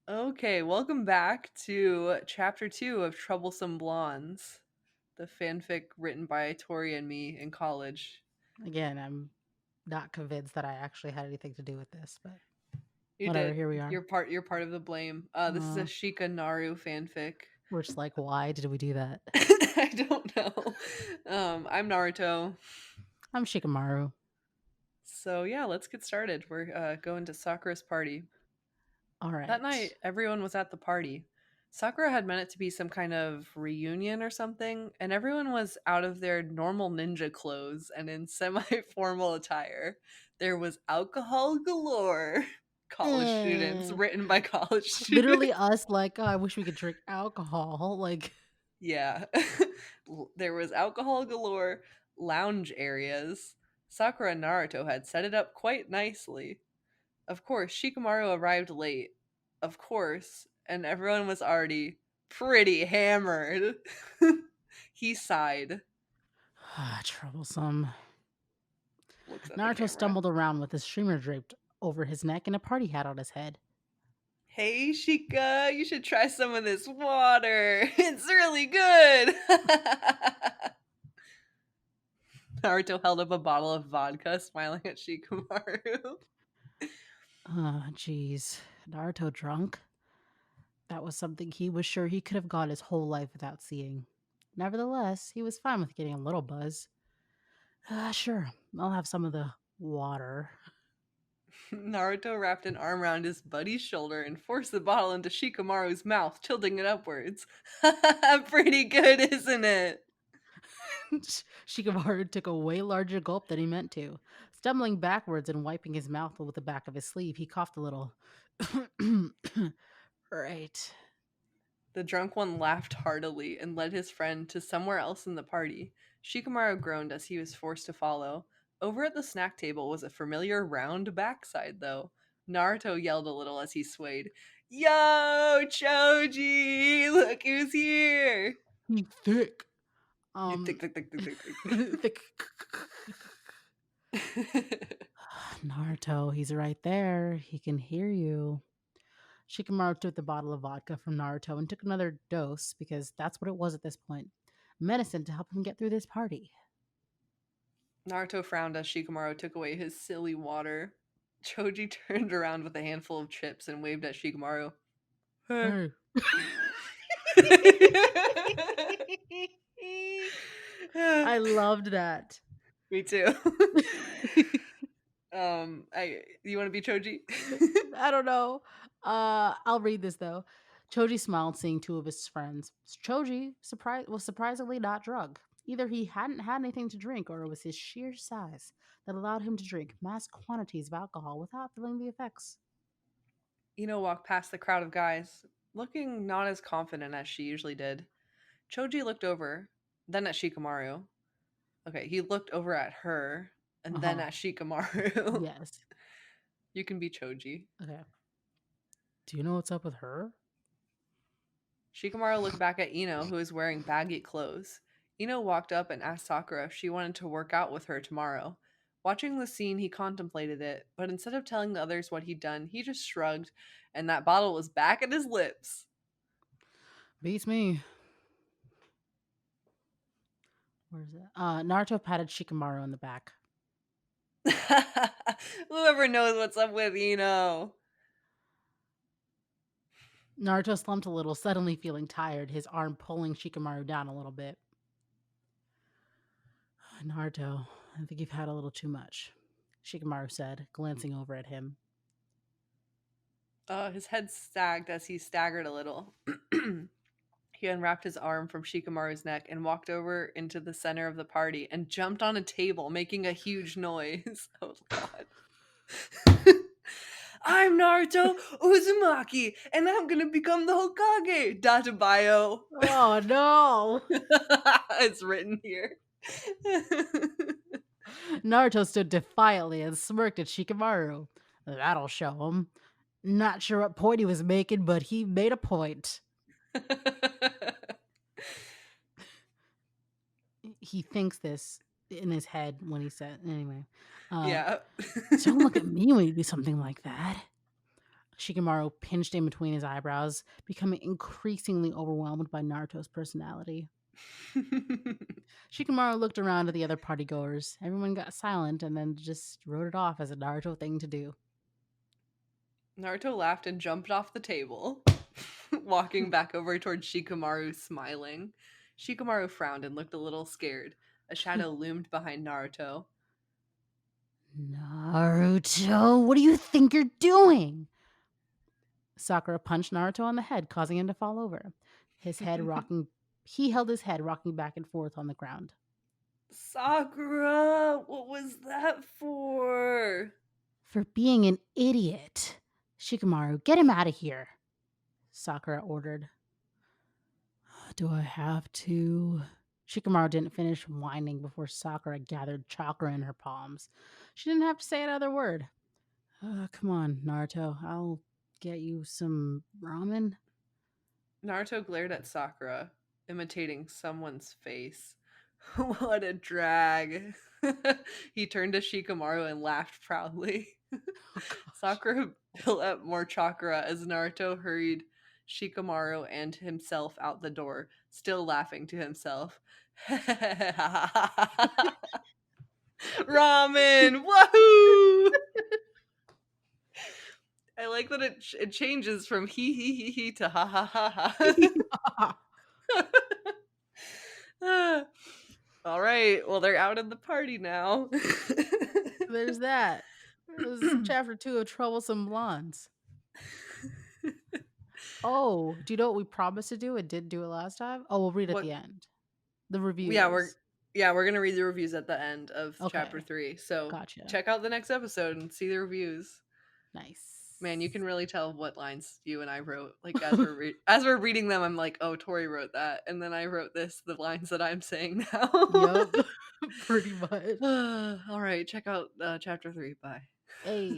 Okay, welcome back to chapter 2 of Troublesome Blondes, the fanfic written by Tori and me in college. Again, I'm not convinced that I actually had anything to do with this, but You whatever, did. here we are. You're part of the blame. This is a Uh, Shika Naru fanfic. we're just like, why did we do that? I don't know. I'm Naruto. I'm Shikamaru. So yeah, let's get started. We're going to Sakura's party. All That night, right. everyone was at the party. Sakura had meant it to be some kind of reunion or something, and everyone was out of their normal ninja clothes and in semi formal attire. There was alcohol galore. College students, Eh. written by college Literally students. us, like, oh, I wish we could drink alcohol. Like, Yeah. There was alcohol galore, lounge areas. Sakura and Naruto had set it up quite nicely. Of course, Shikamaru arrived late. Of course, and everyone was already pretty hammered. He sighed, troublesome. looks at the Naruto camera. stumbled around with his streamer draped over his neck and a party hat on his head. Hey, Shika, you should try some of this water. It's really good. Naruto held up a bottle of vodka, smiling at Shikamaru. Jeez. Naruto drunk? That was something he was sure he could have gone his whole life without seeing. Nevertheless, he was fine with getting a little buzz. Sure, I'll have some of the water. Naruto wrapped an arm around his buddy's shoulder and forced the bottle into Shikamaru's mouth, tilting it upwards. Pretty good, isn't it? Shikamaru took a way larger gulp than he meant to. Stumbling backwards and wiping his mouth with the back of his sleeve, he coughed a little. Right. The drunk one laughed heartily and led his friend to somewhere else in the party. Shikamaru groaned as he was forced to follow. Over at the snack table was a familiar round backside, though. Naruto yelled a little as he swayed. Yo, Choji! Look who's here! You thick. You tick, Um, tick, tick, tick, tick, thick. tick. Naruto, he's right there. He can hear you. Shikamaru took the bottle of vodka from Naruto and took another dose because that's what it was at this point. Medicine to help him get through this party. Naruto frowned as Shikamaru took away his silly water. Choji turned around with a handful of chips and waved at Shikamaru. Hey. Hey. I loved that. Me too. I you want to be Choji? I don't know. I'll read this though. Choji smiled, seeing two of his friends. Choji was surprisingly not drunk. Either he hadn't had anything to drink, or it was his sheer size that allowed him to drink mass quantities of alcohol without feeling the effects. Ino walked past the crowd of guys, looking not as confident as she usually did. Choji looked over, then at Shikamaru. Okay, he looked over at her, Uh and then huh. at Shikamaru. Yes. You can be Choji. Okay. Do you know what's up with her? Shikamaru looked back at Ino, who was wearing baggy clothes. Ino walked up and asked Sakura if she wanted to work out with her tomorrow. Watching the scene, he contemplated it, but instead of telling the others what he'd done, he just shrugged, and that bottle was back at his lips. Beats me. Where's that? Naruto patted Shikamaru on the back. Whoever knows what's up with Ino. Naruto slumped a little, suddenly feeling tired, his arm pulling Shikamaru down a little bit. Naruto, I think you've had a little too much, Shikamaru said, glancing over at him. His head sagged as he staggered a little. He unwrapped his arm from Shikamaru's neck and walked over into the center of the party and jumped on a table, making a huge noise. Oh, God. I'm Naruto Uzumaki, and I'm gonna become the Hokage. Databayo. Oh no! It's written here. Naruto stood defiantly and smirked at Shikamaru. That'll show him. Not sure what point he was making, but he made a point. He thinks this in his head when he said, anyway. Yeah. Don't look at me when you do something like that. Shikamaru pinched in between his eyebrows, becoming increasingly overwhelmed by Naruto's personality. Shikamaru looked around at the other partygoers. Everyone got silent and then just wrote it off as a Naruto thing to do. Naruto laughed and jumped off the table, walking back over towards Shikamaru, smiling. Shikamaru frowned and looked a little scared. A shadow loomed behind Naruto. Naruto, what do you think you're doing? Sakura punched Naruto on the head, causing him to fall over. His head rocking He held his head rocking back and forth on the ground. Sakura, what was that for? For being an idiot. Shikamaru, get him out of here, Sakura ordered. Do I have to? Shikamaru didn't finish whining before Sakura gathered chakra in her palms. She didn't have to say another word. Come on, Naruto. I'll get you some ramen. Naruto glared at Sakura, imitating someone's face. What a drag. He turned to Shikamaru and laughed proudly. Oh gosh. Sakura built up more chakra as Naruto hurried Shikamaru and himself out the door, still laughing to himself. Ramen! Wahoo! I like that it changes from he to ha ha ha ha. All right. Well, they're out in the party now. There's that. It was chapter 2 of Troublesome Blondes. Oh, do you know what we promised to do and didn't do it last time? Oh, we'll read at What? the end. The Yeah, we're reviews. yeah we're gonna read the reviews at the end of chapter Okay, 3. So gotcha. check out the next episode and see the reviews. Man, you Nice. can really tell what lines you and I wrote. Like as we're reading them, I'm like, oh, Tori wrote that, and then I wrote the lines that I'm saying now. Yup, pretty much. All right, check out chapter 3. Bye. Hey.